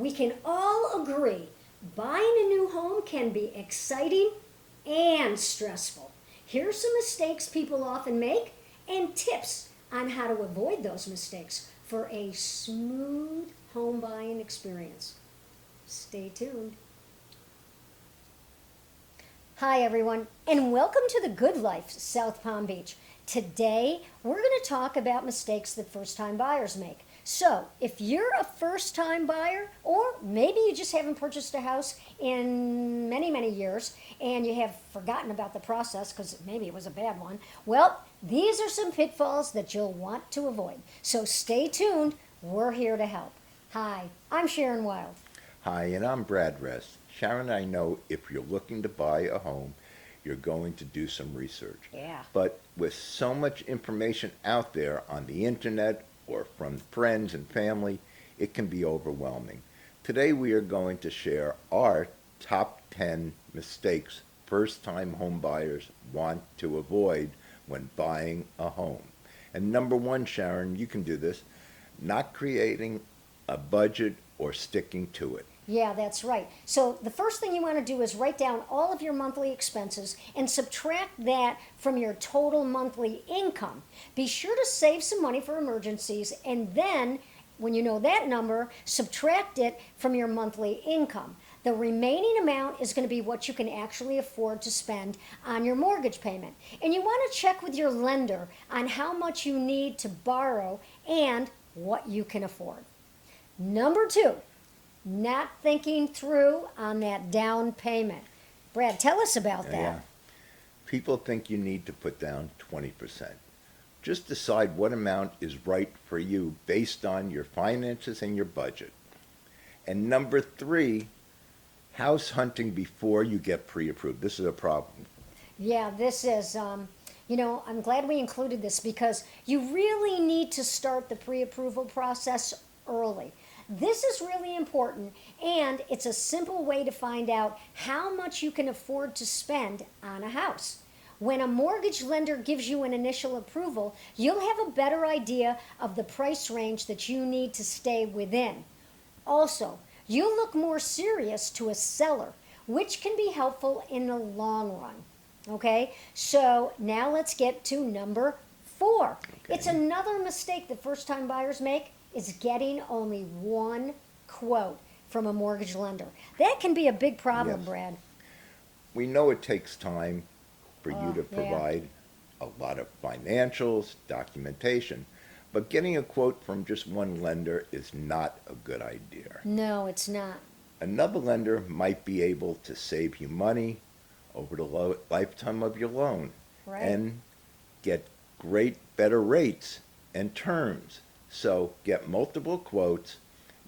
we can all agree buying a new home can be exciting and stressful. Here's some mistakes people often make and tips on how to avoid those mistakes for a smooth home buying experience. Stay tuned. Hi, everyone, and welcome to the Good Life, South Palm Beach. Today, we're going to talk about mistakes that first-time buyers make. So, if you're a first-time buyer, or maybe you just haven't purchased a house in many, many years, and you have forgotten about the process because maybe it was a bad one, well, these are some pitfalls that you'll want to avoid. So stay tuned. We're here to help. Hi, I'm Sharon Wild. Hi, and I'm Brad Rest. Sharon, I know if you're looking to buy a home, you're going to do some research. Yeah. But with so much information out there on the internet or from friends and family, it can be overwhelming. Today we are going to share our top 10 mistakes first-time home buyers want to avoid when buying a home. And number one, Sharon, you can do this, not creating a budget or sticking to it. Yeah, that's right. So the first thing you want to do is write down all of your monthly expenses and subtract that from your total monthly income. Be sure to save some money for emergencies, and then when you know that number, subtract it from your monthly income. The remaining amount is going to be what you can actually afford to spend on your mortgage payment. And you want to check with your lender on how much you need to borrow and what you can afford. Number two, not thinking through on that down payment. Brad, tell us about that. Yeah. People think you need to put down 20%. Just decide what amount is right for you based on your finances and your budget. And number three, house hunting before you get pre-approved. This is a problem. Yeah, this is, I'm glad we included this because you really need to start the pre-approval process early. This is really important, and it's a simple way to find out how much you can afford to spend on a house. When a mortgage lender gives you an initial approval, you'll have a better idea of the price range that you need to stay within. Also, you'll look more serious to a seller, which can be helpful in the long run. Okay, so now let's get to number four. Okay. It's another mistake that first-time buyers make is getting only one quote from a mortgage lender. That can be a big problem, Yes. Brad. We know it takes time for you to Yeah. provide a lot of financials, documentation, but getting a quote from just one lender is not a good idea. No, it's not. Another lender might be able to save you money over the lifetime of your loan Right. and get great, better rates and terms. So get multiple quotes.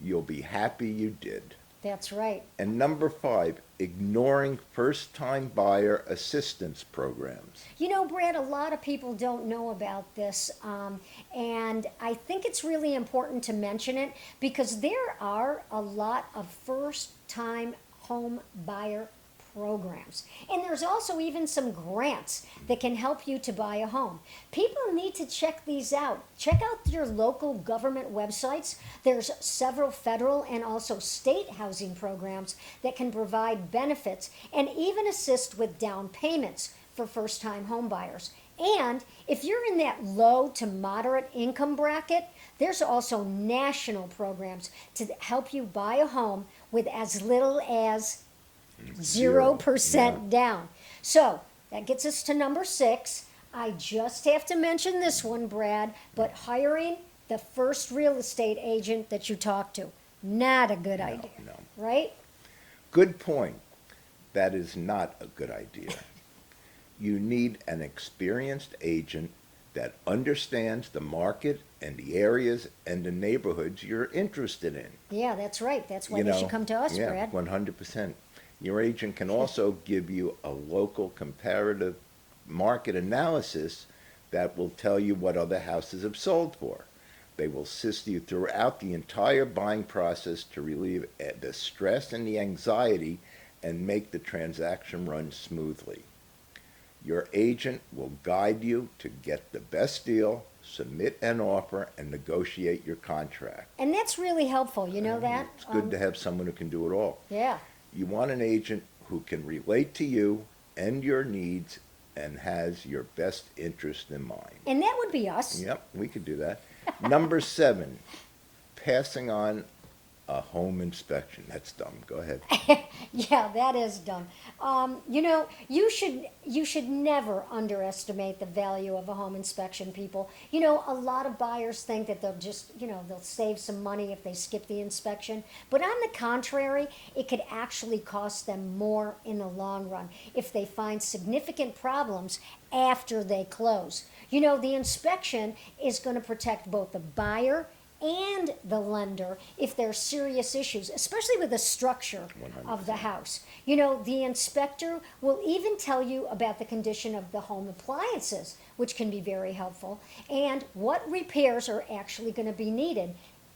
You'll be happy you did. That's right. And number five, ignoring first-time buyer assistance programs. You know, Brad, a lot of people don't know about this, and I think it's really important to mention it because there are a lot of first-time home buyer programs. And there's also even some grants that can help you to buy a home. People need to check these out. Check out your local government websites. There's several federal and also state housing programs that can provide benefits and even assist with down payments for first-time home buyers. And if you're in that low to moderate income bracket, there's also national programs to help you buy a home with as little as 0% down. So that gets us to number six. I just have to mention this one, Brad, but hiring the first real estate agent that you talk to, not a good idea, No. right? Good point. That is not a good idea. You need an experienced agent that understands the market and the areas and the neighborhoods you're interested in. Yeah, that's right. That's why they should come to us, yeah, Brad. 100%. Your agent can also give you a local comparative market analysis that will tell you what other houses have sold for. They will assist you throughout the entire buying process to relieve the stress and the anxiety and make the transaction run smoothly. Your agent will guide you to get the best deal submit an offer, and negotiate your contract. And that's really helpful, you know that? It's good to have someone who can do it all. Yeah. You want an agent who can relate to you and your needs and has your best interest in mind. And that would be us. Yep, we could do that. Number 7, passing on a home inspection. That's dumb. Go ahead. Yeah, that is dumb. You know, you should never underestimate the value of a home inspection, people. You know, a lot of buyers think that they'll just, they'll save some money if they skip the inspection. But on the contrary, it could actually cost them more in the long run if they find significant problems after they close. You know, the inspection is going to protect both the buyer and the lender if there's serious issues, especially with the structure of the house. You know, the inspector will even tell you about the condition of the home appliances, which can be very helpful, and what repairs are actually going to be needed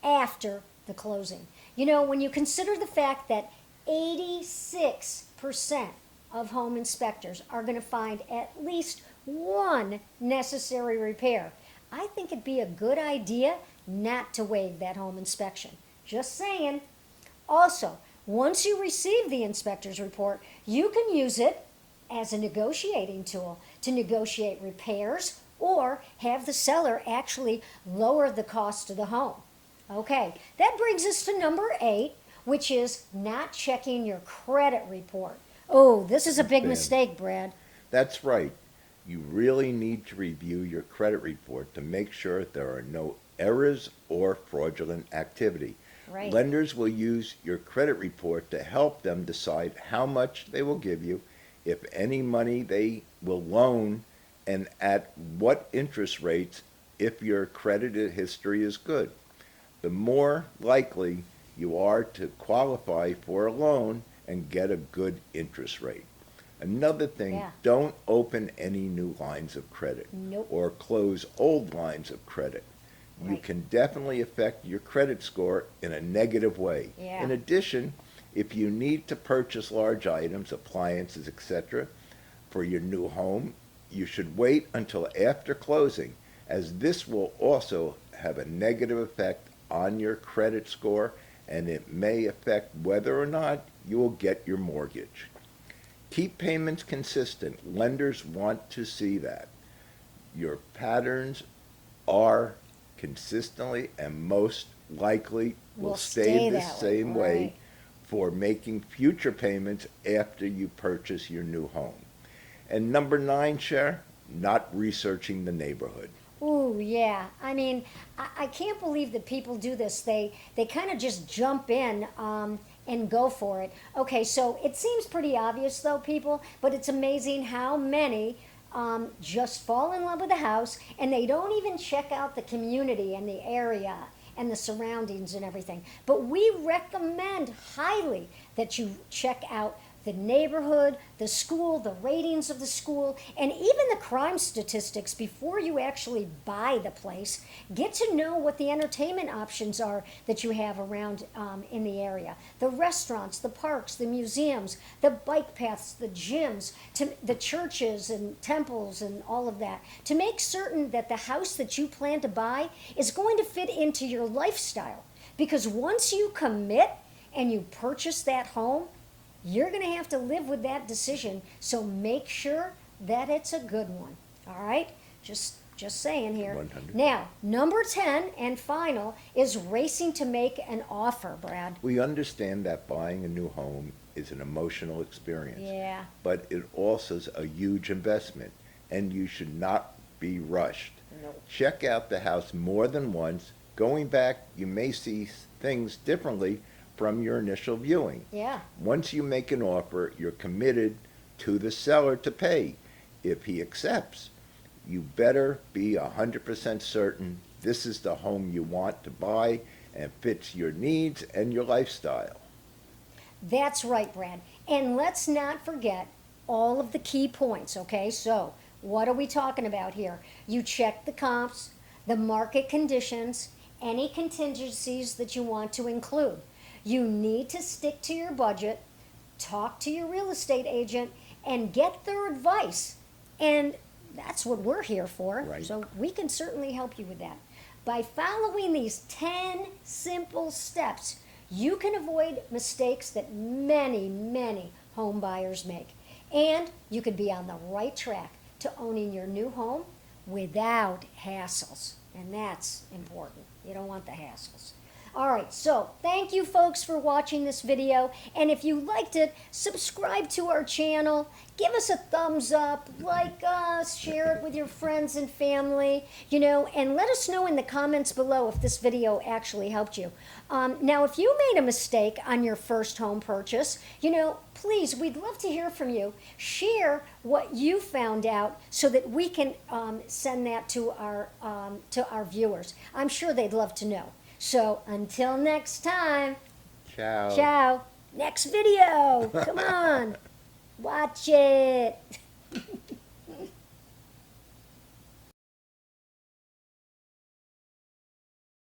after the closing. You know, when you consider the fact that 86% of home inspectors are going to find at least one necessary repair, I think it'd be a good idea not to waive that home inspection. Just saying. Also, once you receive the inspector's report, you can use it as a negotiating tool to negotiate repairs or have the seller actually lower the cost of the home. Okay, that brings us to number 8, which is not checking your credit report. Oh, this is a big mistake, Brad. That's right. You really need to review your credit report to make sure there are no errors or fraudulent activity. Right. Lenders will use your credit report to help them decide how much they will give you, if any money they will loan, and at what interest rates if your credit history is good. The more likely you are to qualify for a loan and get a good interest rate. Another thing, Yeah. don't open any new lines of credit Nope. or close old lines of credit. You Right. can definitely affect your credit score in a negative way. Yeah. In addition, if you need to purchase large items, appliances, etc., for your new home, you should wait until after closing, as this will also have a negative effect on your credit score, and it may affect whether or not you will get your mortgage. Keep payments consistent. Lenders want to see that your patterns are consistently and most likely will stay the that same way. way Right. for making future payments after you purchase your new home. And number 9, Cher, not researching the neighborhood. Ooh, yeah. I mean, I can't believe that people do this. They kind of just jump in and go for it. Okay, so it seems pretty obvious, though, people, but it's amazing how many just fall in love with the house and they don't even check out the community and the area and the surroundings and everything. But we recommend highly that you check out the neighborhood, the school, the ratings of the school, and even the crime statistics before you actually buy the place. Get to know what the entertainment options are that you have around in the area. The restaurants, the parks, the museums, the bike paths, the gyms, the churches and temples and all of that. To make certain that the house that you plan to buy is going to fit into your lifestyle. Because once you commit and you purchase that home, you're going to have to live with that decision, so make sure that it's a good one. All right? Just saying here. 100. Now, number 10 and final is racing to make an offer, Brad. We understand that buying a new home is an emotional experience, Yeah. but it also is a huge investment, and you should not be rushed. Nope. Check out the house more than once. Going back, you may see things differently from your initial viewing. Yeah. Once you make an offer, you're committed to the seller to pay. If he accepts, you better be 100% certain this is the home you want to buy and fits your needs and your lifestyle. That's right, Brad. And let's not forget all of the key points, okay? So, what are we talking about here? You check the comps, the market conditions, any contingencies that you want to include. You need to stick to your budget, talk to your real estate agent, and get their advice. And that's what we're here for. Right. So we can certainly help you with that. By following these 10 simple steps, you can avoid mistakes that many, many home buyers make. And you could be on the right track to owning your new home without hassles. And that's important. You don't want the hassles. All right, so thank you folks for watching this video. And if you liked it, subscribe to our channel. Give us a thumbs up, like us, share it with your friends and family, and let us know in the comments below if this video actually helped you. Now, if you made a mistake on your first home purchase, please, we'd love to hear from you. Share what you found out so that we can send that to our viewers. I'm sure they'd love to know. So until next time, Ciao. ciao. Next video, come on, watch it.